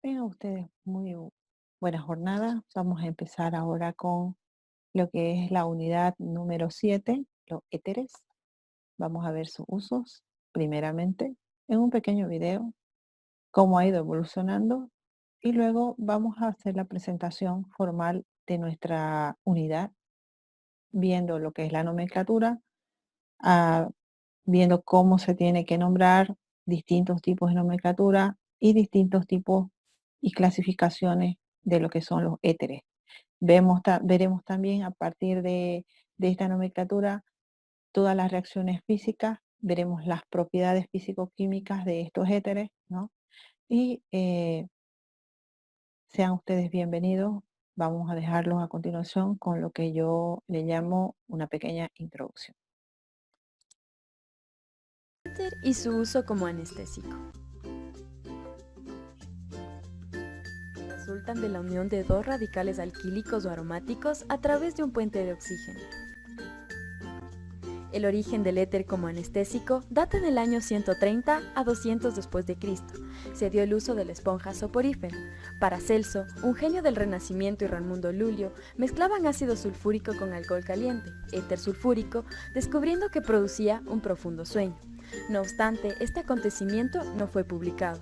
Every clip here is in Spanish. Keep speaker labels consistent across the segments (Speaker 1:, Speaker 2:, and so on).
Speaker 1: Tengan ustedes muy buena jornada. Vamos a empezar ahora con lo que es la unidad número 7, los éteres. Vamos a ver sus usos, primeramente, en un pequeño video, cómo ha ido evolucionando, y luego vamos a hacer la presentación formal de nuestra unidad, viendo lo que es la nomenclatura, ah, viendo cómo se tiene que nombrar distintos tipos de nomenclatura y distintos tipos y clasificaciones de lo que son los éteres. Veremos también a partir de esta nomenclatura todas las reacciones físicas, veremos las propiedades físico-químicas de estos éteres, ¿no? Y sean ustedes bienvenidos. Vamos a dejarlos a continuación con lo que yo le llamo una pequeña introducción.
Speaker 2: Éter y su uso como anestésico. Resultan de la unión de dos radicales alquílicos o aromáticos a través de un puente de oxígeno. El origen del éter como anestésico data del año 130 a 200 después de Cristo. Se dio el uso de la esponja soporífera. Paracelso, un genio del Renacimiento, y Raimundo Lulio mezclaban ácido sulfúrico con alcohol caliente, éter sulfúrico, descubriendo que producía un profundo sueño. No obstante, este acontecimiento no fue publicado.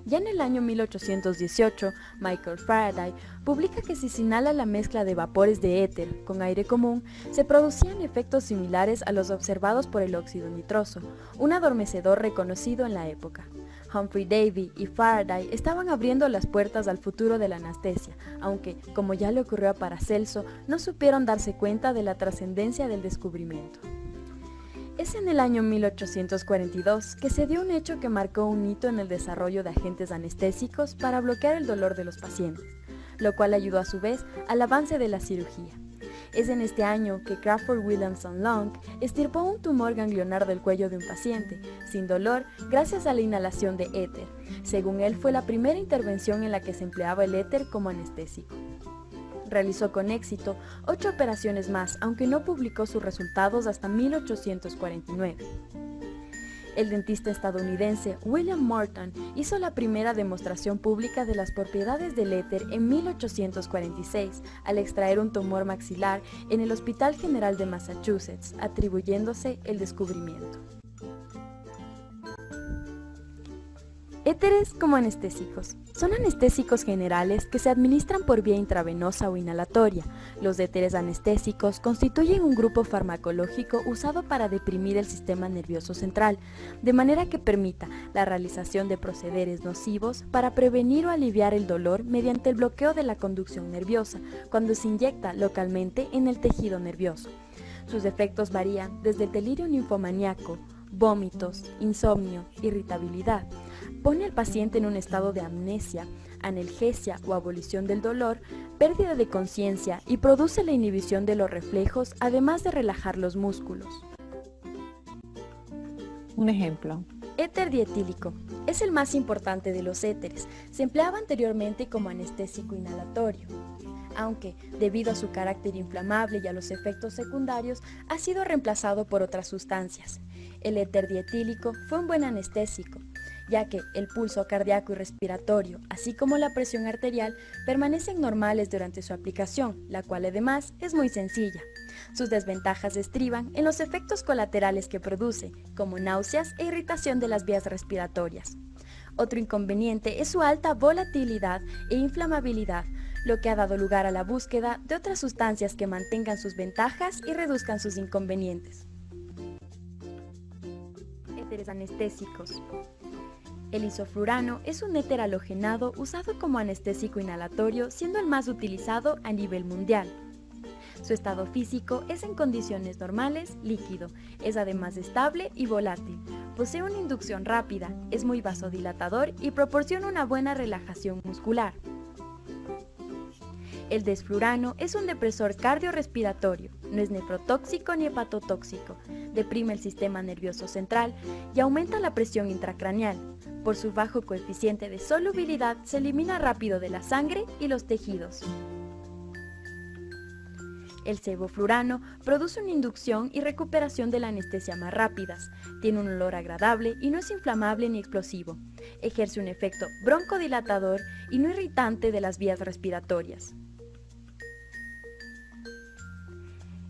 Speaker 2: Ya en el año 1818, Michael Faraday publica que si se inhala la mezcla de vapores de éter con aire común, se producían efectos similares a los observados por el óxido nitroso, un adormecedor reconocido en la época. Humphrey Davy y Faraday estaban abriendo las puertas al futuro de la anestesia, aunque, como ya le ocurrió a Paracelso, no supieron darse cuenta de la trascendencia del descubrimiento. Es en el año 1842 que se dio un hecho que marcó un hito en el desarrollo de agentes anestésicos para bloquear el dolor de los pacientes, lo cual ayudó a su vez al avance de la cirugía. Es en este año que Crawford Williamson Long extirpó un tumor ganglionar del cuello de un paciente, sin dolor, gracias a la inhalación de éter. Según él, fue la primera intervención en la que se empleaba el éter como anestésico. Realizó con éxito 8 operaciones más, aunque no publicó sus resultados hasta 1849. El dentista estadounidense William Morton hizo la primera demostración pública de las propiedades del éter en 1846 al extraer un tumor maxilar en el Hospital General de Massachusetts, atribuyéndose el descubrimiento. Éteres como anestésicos. Son anestésicos generales que se administran por vía intravenosa o inhalatoria. Los éteres anestésicos constituyen un grupo farmacológico usado para deprimir el sistema nervioso central, de manera que permita la realización de procederes nocivos para prevenir o aliviar el dolor mediante el bloqueo de la conducción nerviosa, cuando se inyecta localmente en el tejido nervioso. Sus efectos varían desde el delirio ninfomaníaco, vómitos, insomnio, irritabilidad. Pone al paciente en un estado de amnesia, analgesia o abolición del dolor, pérdida de conciencia y produce la inhibición de los reflejos, además de relajar los músculos.
Speaker 1: Un ejemplo.
Speaker 2: Éter dietílico. Es el más importante de los éteres. Se empleaba anteriormente como anestésico inhalatorio, aunque, debido a su carácter inflamable y a los efectos secundarios, ha sido reemplazado por otras sustancias. El éter dietílico fue un buen anestésico, ya que el pulso cardíaco y respiratorio, así como la presión arterial, permanecen normales durante su aplicación, la cual además es muy sencilla. Sus desventajas estriban en los efectos colaterales que produce, como náuseas e irritación de las vías respiratorias. Otro inconveniente es su alta volatilidad e inflamabilidad, lo que ha dado lugar a la búsqueda de otras sustancias que mantengan sus ventajas y reduzcan sus inconvenientes. Éteres anestésicos. El isoflurano es un éter halogenado usado como anestésico inhalatorio, siendo el más utilizado a nivel mundial. Su estado físico es en condiciones normales líquido, es además estable y volátil, posee una inducción rápida, es muy vasodilatador y proporciona una buena relajación muscular. El desflurano es un depresor cardiorrespiratorio, no es nefrotóxico ni hepatotóxico, deprime el sistema nervioso central y aumenta la presión intracraneal. Por su bajo coeficiente de solubilidad se elimina rápido de la sangre y los tejidos. El sevoflurano produce una inducción y recuperación de la anestesia más rápidas, tiene un olor agradable y no es inflamable ni explosivo. Ejerce un efecto broncodilatador y no irritante de las vías respiratorias.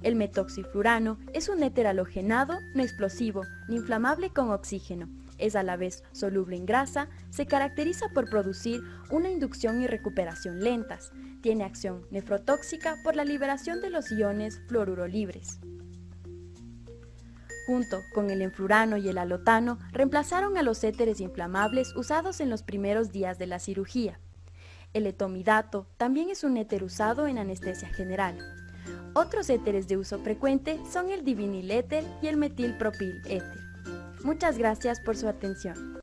Speaker 2: El metoxiflurano es un éter halogenado, no explosivo, ni inflamable con oxígeno. Es a la vez soluble en grasa, se caracteriza por producir una inducción y recuperación lentas. Tiene acción nefrotóxica por la liberación de los iones fluoruro libres. Junto con el enflurano y el alotano, reemplazaron a los éteres inflamables usados en los primeros días de la cirugía. El etomidato también es un éter usado en anestesia general. Otros éteres de uso frecuente son el diviniléter y el metilpropiléter. Muchas gracias por su atención.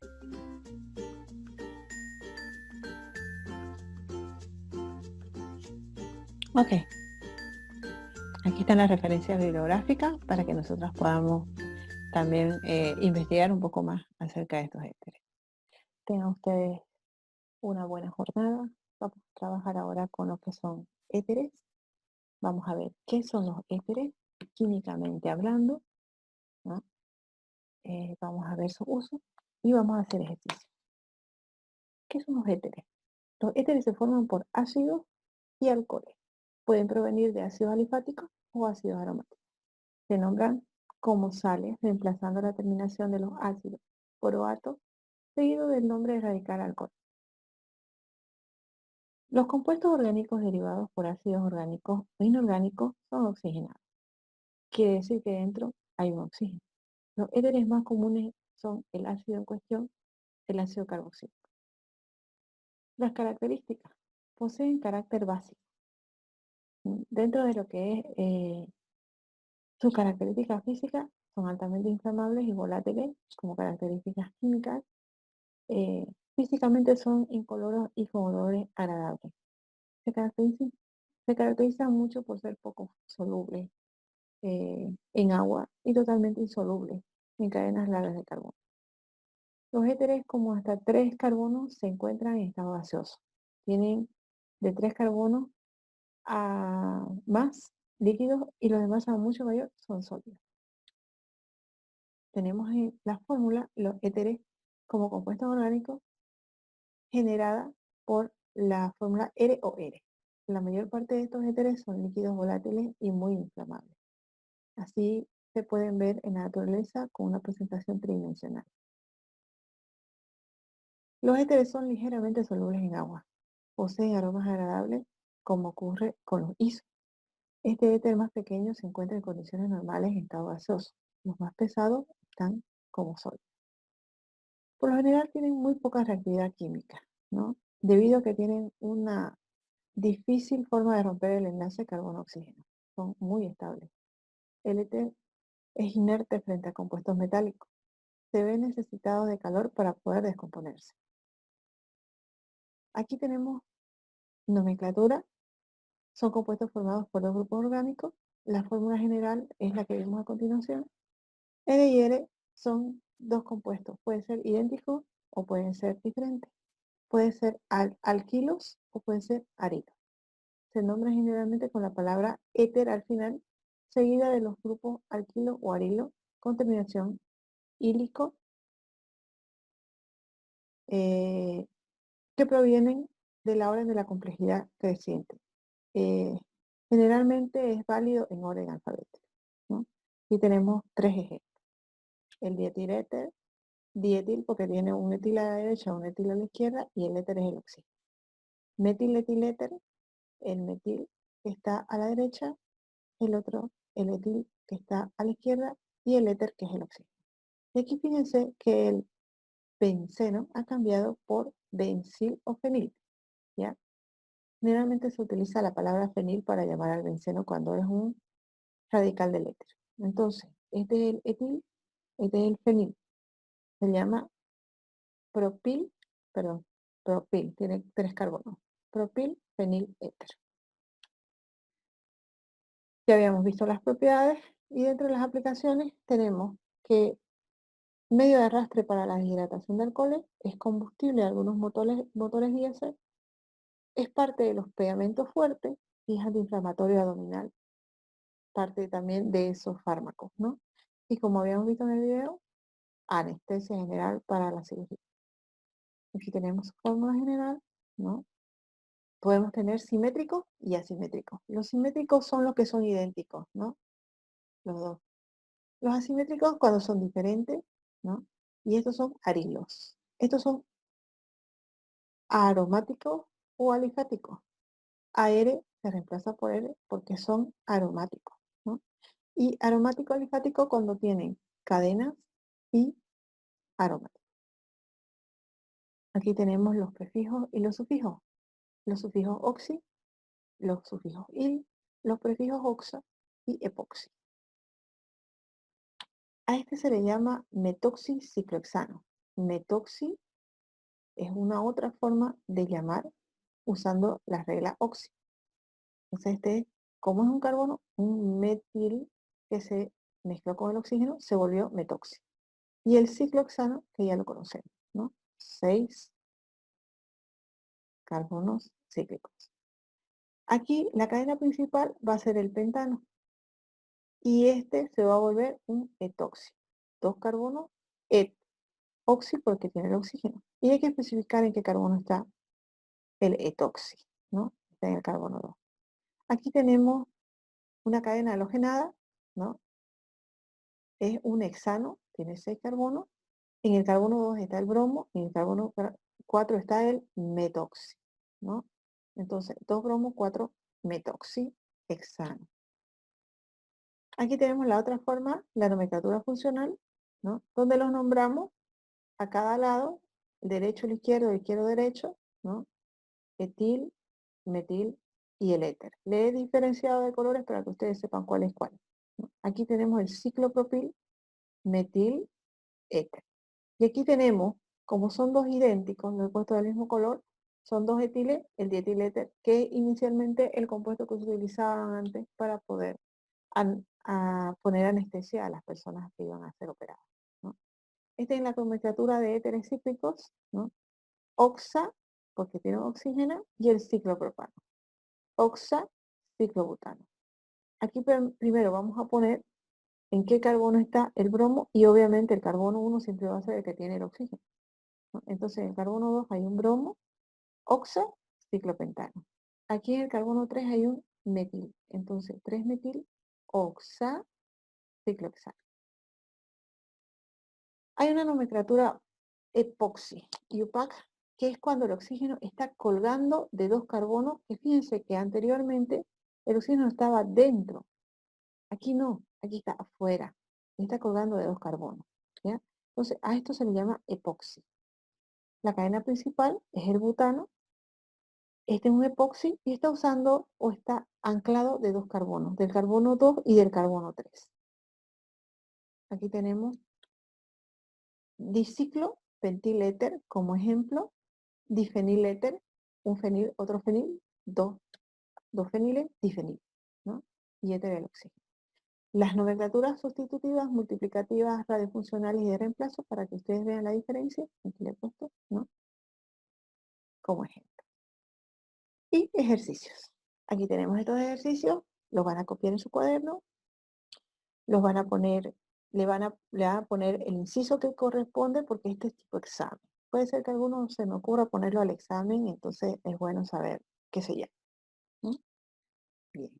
Speaker 1: Ok, aquí están las referencias bibliográficas para que nosotros podamos también investigar un poco más acerca de estos éteres. Tengan ustedes una buena jornada. Vamos a trabajar ahora con lo que son éteres. Vamos a ver qué son los éteres, químicamente hablando, ¿no? Vamos a ver su uso y vamos a hacer ejercicio. ¿Qué son los éteres? Los éteres se forman por ácidos y alcoholes. Pueden provenir de ácidos alifáticos o ácidos aromáticos. Se nombran como sales, reemplazando la terminación de los ácidos por oato, seguido del nombre de radical alcohol. Los compuestos orgánicos derivados por ácidos orgánicos o inorgánicos son oxigenados. Quiere decir que dentro hay un oxígeno. Los éteres más comunes son el ácido en cuestión, el ácido carboxílico. Las características. Poseen carácter básico. Dentro de lo que es sus características físicas, son altamente inflamables y volátiles como características químicas. Físicamente son incoloros y con olores agradables. Se caracterizan mucho por ser poco solubles en agua y totalmente insolubles en cadenas largas de carbono. Los éteres como hasta 3 carbonos se encuentran en estado gaseoso. Tienen de 3 carbonos a más líquidos y los demás a mucho mayor son sólidos. Tenemos en la fórmula los éteres como compuestos orgánicos generada por la fórmula R o R. La mayor parte de estos éteres son líquidos volátiles y muy inflamables. Así se pueden ver en la naturaleza con una presentación tridimensional. Los éteres son ligeramente solubles en agua. Poseen aromas agradables, como ocurre con los ISO. Este éter más pequeño se encuentra en condiciones normales en estado gaseoso. Los más pesados están como sólidos. Por lo general tienen muy poca reactividad química, ¿no? Debido a que tienen una difícil forma de romper el enlace carbono-oxígeno. Son muy estables. El éter es inerte frente a compuestos metálicos. Se ve necesitado de calor para poder descomponerse. Aquí tenemos nomenclatura. Son compuestos formados por dos grupos orgánicos. La fórmula general es la que vimos a continuación. N y R son dos compuestos. Pueden ser idénticos o pueden ser diferentes. Pueden ser alquilos o pueden ser arilos. Se nombran generalmente con la palabra éter al final, seguida de los grupos alquilo o arilo con terminación ílico, que provienen de la orden de la complejidad creciente. Eh, Generalmente es válido en orden alfabético, ¿no? Y tenemos tres ejemplos. El dietiléter, dietil porque tiene un etil a la derecha, un etil a la izquierda, y el éter es el oxígeno. Metiletiléter, el metil que está a la derecha, el otro, el etil que está a la izquierda, y el éter que es el oxígeno. Y aquí fíjense que el benceno ha cambiado por bencil o fenil, ¿ya? Generalmente se utiliza la palabra fenil para llamar al benceno cuando es un radical del éter. Entonces, este es el etil, este es el fenil. Se llama propil, perdón, propil, tiene 3 carbonos. Propil, fenil, éter. Ya habíamos visto las propiedades y dentro de las aplicaciones tenemos que medio de arrastre para la deshidratación de alcoholes, es combustible de algunos motores diésel, es parte de los pegamentos fuertes y es antiinflamatorio abdominal, parte también de esos fármacos, ¿no? Y como habíamos visto en el video, anestesia general para la cirugía. Aquí tenemos fórmula general, ¿no? Podemos tener simétricos y asimétricos. Los simétricos son los que son idénticos, ¿no? Los dos. Los asimétricos cuando son diferentes, ¿no? Y estos son arilos. Estos son aromáticos o alifáticos. AR se reemplaza por R porque son aromáticos, ¿no? Y aromático alifático cuando tienen cadenas y aromáticos. Aquí tenemos los prefijos y los sufijos. Los sufijos oxi, los sufijos il, los prefijos oxa y epoxi. A este se le llama metoxiciclohexano. Metoxi es una otra forma de llamar usando la regla oxi. Entonces como es un carbono, un metil que se mezcló con el oxígeno, se volvió metoxi. Y el ciclohexano, que ya lo conocemos, ¿no? 6 carbonos cíclicos. Aquí la cadena principal va a ser el pentano. Y este se va a volver un etoxi. 2 carbonos, oxi porque tiene el oxígeno. Y hay que especificar en qué carbono está el etoxi, ¿no? Está en el carbono 2. Aquí tenemos una cadena halogenada, ¿no? Es un hexano, tiene 6 carbonos. En el carbono 2 está el bromo, en el carbono 4 está el metoxi, ¿no? Entonces, 2 bromos, 4 metoxi hexano. Aquí tenemos la otra forma, la nomenclatura funcional, ¿no? Donde los nombramos a cada lado, el derecho, el izquierdo, derecho, ¿no? Etil, metil y el éter. Le he diferenciado de colores para que ustedes sepan cuál es cuál, ¿no? Aquí tenemos el ciclopropil, metil, éter. Y aquí tenemos, como son dos idénticos, lo he puesto del mismo color, son dos etiles, el dietiléter, que es inicialmente el compuesto que se utilizaban antes para poder a poner anestesia a las personas que iban a ser operadas, ¿no? Esta es la nomenclatura de éteres cíclicos, ¿no? Oxa, porque tiene oxígeno, y el ciclopropano. Oxa, ciclobutano. Aquí primero vamos a poner en qué carbono está el bromo, y obviamente el carbono 1 siempre va a ser el que tiene el oxígeno, ¿no? Entonces en el carbono 2 hay un bromo, oxa, ciclopentano. Aquí en el carbono 3 hay un metil, entonces 3-metil, oxa, ciclohexano. Hay una nomenclatura epoxi y UPAC, que es cuando el oxígeno está colgando de dos carbonos, que fíjense que anteriormente el oxígeno estaba dentro. Aquí no, aquí está afuera, y está colgando de dos carbonos, ¿ya? Entonces a esto se le llama epoxi. La cadena principal es el butano. Este es un epoxi y está usando o está anclado de dos carbonos, del carbono 2 y del carbono 3. Aquí tenemos diciclo pentiléter como ejemplo, difeniléter, un fenil, otro fenil, dos feniles, difenil, ¿no? Y éter el oxígeno. Las nomenclaturas sustitutivas, multiplicativas, radiofuncionales y de reemplazo, para que ustedes vean la diferencia, aquí le he puesto, ¿no? Como ejemplo. Y ejercicios. Aquí tenemos estos ejercicios, los van a copiar en su cuaderno, los van a poner, le van a poner el inciso que corresponde porque este es tipo examen. Puede ser que a alguno se me ocurra ponerlo al examen, entonces es bueno saber qué se llama, ¿no? Bien.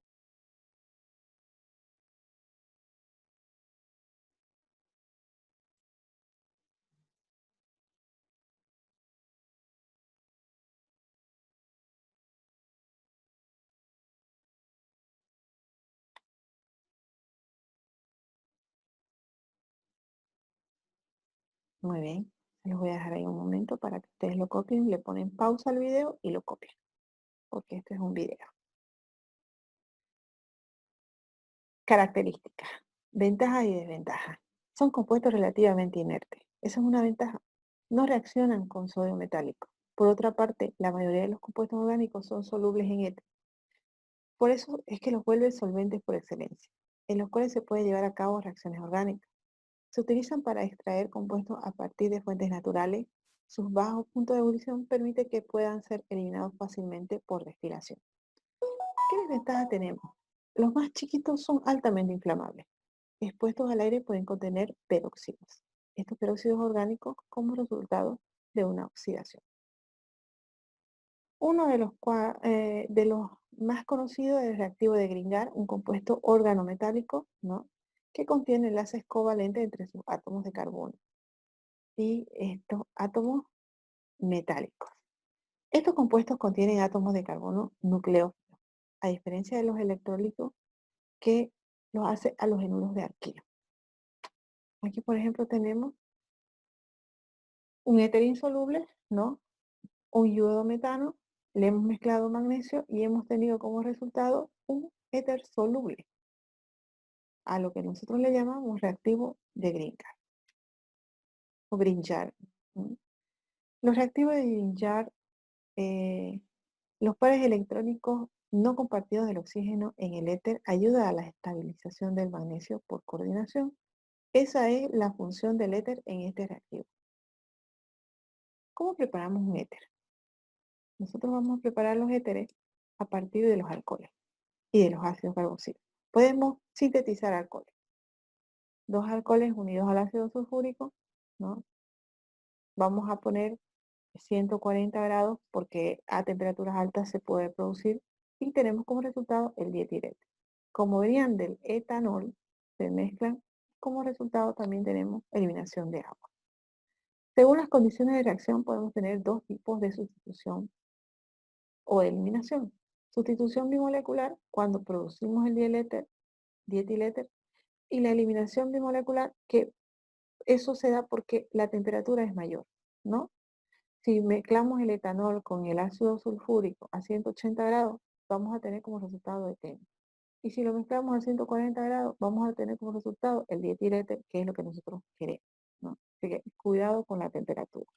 Speaker 1: Muy bien. Se los voy a dejar ahí un momento para que ustedes lo copien, le ponen pausa al video y lo copian, porque este es un video. Características, ventajas y desventajas. Son compuestos relativamente inertes. Esa es una ventaja. No reaccionan con sodio metálico. Por otra parte, la mayoría de los compuestos orgánicos son solubles en éter. Por eso es que los vuelve solventes por excelencia, en los cuales se puede llevar a cabo reacciones orgánicas. Se utilizan para extraer compuestos a partir de fuentes naturales. Sus bajos puntos de ebullición permiten que puedan ser eliminados fácilmente por destilación. ¿Qué desventaja tenemos? Los más chiquitos son altamente inflamables. Expuestos al aire pueden contener peróxidos. Estos peróxidos orgánicos, como resultado, de una oxidación. Uno de los más conocidos es el reactivo de Grignard, un compuesto organometálico, ¿no? Que contiene enlaces covalentes entre sus átomos de carbono y estos átomos metálicos. Estos compuestos contienen átomos de carbono nucleófilos, a diferencia de los electrolitos que los hace halogenuros de alquilo. Aquí, por ejemplo, tenemos un éter insoluble, ¿no? Un iodometano, le hemos mezclado magnesio y hemos tenido como resultado un éter soluble, a lo que nosotros le llamamos reactivo de Grignard o Grignard. Los reactivos de Grignard, los pares electrónicos no compartidos del oxígeno en el éter ayudan a la estabilización del magnesio por coordinación. Esa es la función del éter en este reactivo. ¿Cómo preparamos un éter? Nosotros vamos a preparar los éteres a partir de los alcoholes y de los ácidos carboxílicos. Podemos sintetizar alcoholes. Dos alcoholes unidos al ácido sulfúrico, ¿no? Vamos a poner 140 grados porque a temperaturas altas se puede producir y tenemos como resultado el dietilete. Como venían del etanol, se mezclan, como resultado también tenemos eliminación de agua. Según las condiciones de reacción podemos tener dos tipos de sustitución o de eliminación. Sustitución bimolecular cuando producimos el dietiléter, y la eliminación bimolecular que eso se da porque la temperatura es mayor, ¿no? Si mezclamos el etanol con el ácido sulfúrico a 180 grados, vamos a tener como resultado eteno. Y si lo mezclamos a 140 grados, vamos a tener como resultado el dietilete, que es lo que nosotros queremos, ¿no? Así que cuidado con la temperatura.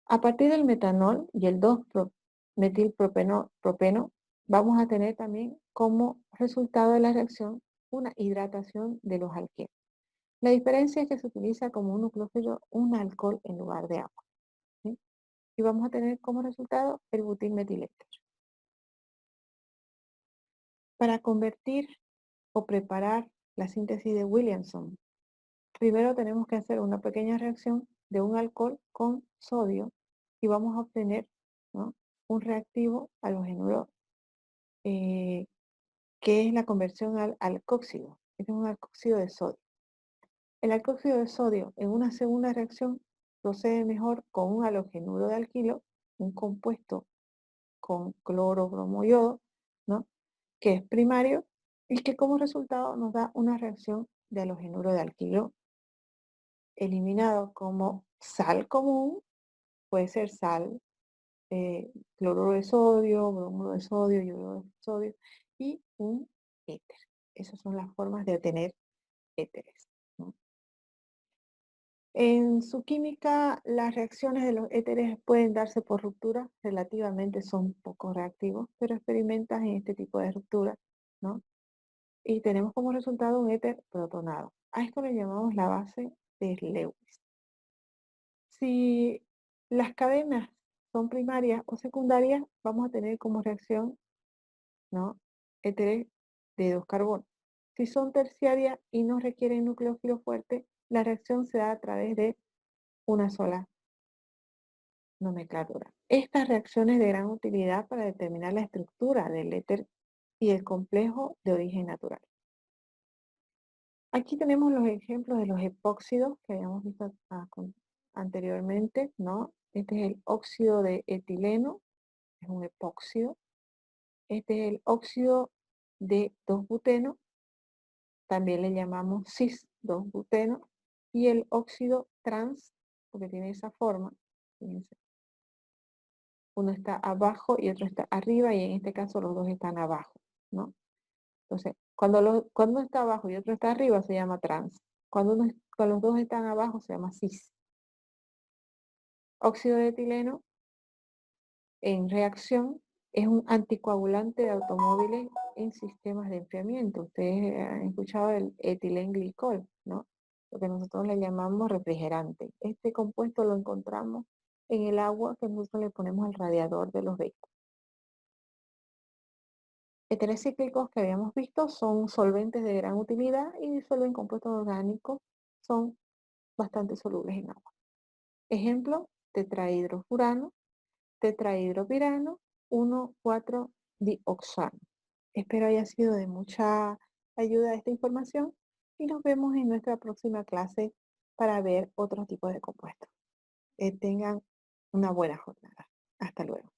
Speaker 1: A partir del metanol y el 2-metilpropeno, vamos a tener también como resultado de la reacción una hidratación de los alquenos. La diferencia es que se utiliza como un nucleófilo un alcohol en lugar de agua, ¿sí? Y vamos a tener como resultado el butilmetiléter. Para convertir o preparar la síntesis de Williamson, primero tenemos que hacer una pequeña reacción de un alcohol con sodio y vamos a obtener, ¿no?, un reactivo halogenuro que es la conversión al alcóxido. Este es un alcóxido de sodio. El alcóxido de sodio en una segunda reacción procede mejor con un halogenuro de alquilo, un compuesto con cloro, bromo, yodo, ¿no?, que es primario y que como resultado nos da una reacción de halogenuro de alquilo eliminado como sal común, puede ser sal, cloruro de sodio, bromuro de sodio, yoduro de sodio y un éter. Esas son las formas de obtener éteres, ¿no? En su química, las reacciones de los éteres pueden darse por ruptura, relativamente son poco reactivos, pero experimentan en este tipo de ruptura, ¿no? Y tenemos como resultado un éter protonado. A esto le llamamos la base de Lewis. Si las cadenas son primarias o secundarias, vamos a tener como reacción, ¿no?, éteres de dos carbonos. Si son terciarias y no requieren nucleófilo fuerte, la reacción se da a través de una sola nomenclatura. Estas reacciones de gran utilidad para determinar la estructura del éter y el complejo de origen natural. Aquí tenemos los ejemplos de los epóxidos que habíamos visto anteriormente, ¿no? Este es el óxido de etileno, es un epóxido. Este es el óxido de 2-buteno, también le llamamos cis-2-buteno, y el óxido trans, porque tiene esa forma, fíjense. Uno está abajo y otro está arriba, y en este caso los dos están abajo, ¿no? Entonces, cuando uno está abajo y otro está arriba se llama trans. Cuando los dos están abajo se llama cis. Óxido de etileno en reacción es un anticoagulante de automóviles en sistemas de enfriamiento. Ustedes han escuchado el etilenglicol, ¿no? Lo que nosotros le llamamos refrigerante. Este compuesto lo encontramos en el agua que nosotros le ponemos al radiador de los vehículos. Éteres cíclicos que habíamos visto son solventes de gran utilidad y disuelven compuestos orgánicos, son bastante solubles en agua. Ejemplo, tetrahidrofurano, tetrahidropirano, 1,4-dioxano. Espero haya sido de mucha ayuda esta información y nos vemos en nuestra próxima clase para ver otros tipos de compuestos. Tengan una buena jornada. Hasta luego.